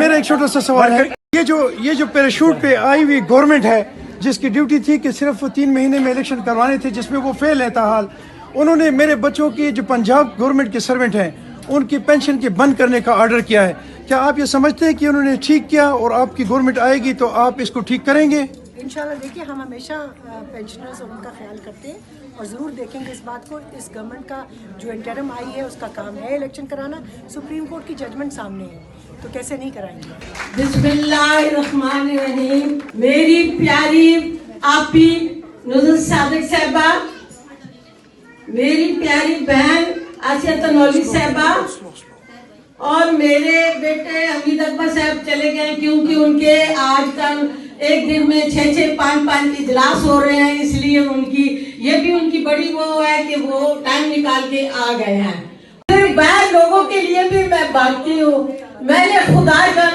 मेरा एक छोटा सा सवाल है, ये जो पैराशूट पे आई हुई गवर्नमेंट है, जिसकी ड्यूटी थी कि सिर्फ वो 3 महीने में इलेक्शन करवाने थे, जिसमें वो फेल है ताहाल, उन्होंने मेरे बच्चों की जो पंजाब गवर्नमेंट के सर्वेंट हैं उनकी पेंशन के बंद करने का ऑर्डर किया है। क्या आप ये समझते हैं कि उन्होंने ठीक किया और आपकी गवर्नमेंट आएगी तो आप इसको ठीक करेंगे? इंशाल्लाह देखिए, हम हमेशा पेंशनर्स और उनका ख्याल करते हैं और ज़रूर देखेंगे इस बात को। इस गवर्नमेंट का जो इंटरम आई है उसका काम है इलेक्शन कराना। सुप्रीम कोर्ट की जजमेंट सामने है, तो कैसे नहीं कराएंगे। बिस्मिल्लाहिर्रहमानिर्रहीम। मेरी प्यारी आपी नुज़ुल सादिक साहबा, मेरी प्यारी बहन आसिया तनौली साहबा और मेरे बेटे हमीद अब्बा साहब चले गए क्योंकि उनके आजकल एक दिन में 6-6, 5-5 इजलास हो रहे हैं, इसलिए ये भी उनकी बड़ी वो है कि वो टाइम निकाल के आ गए हैं। बाहर लोगों के लिए भी मैं बांटती हूँ। मैंने खुदा का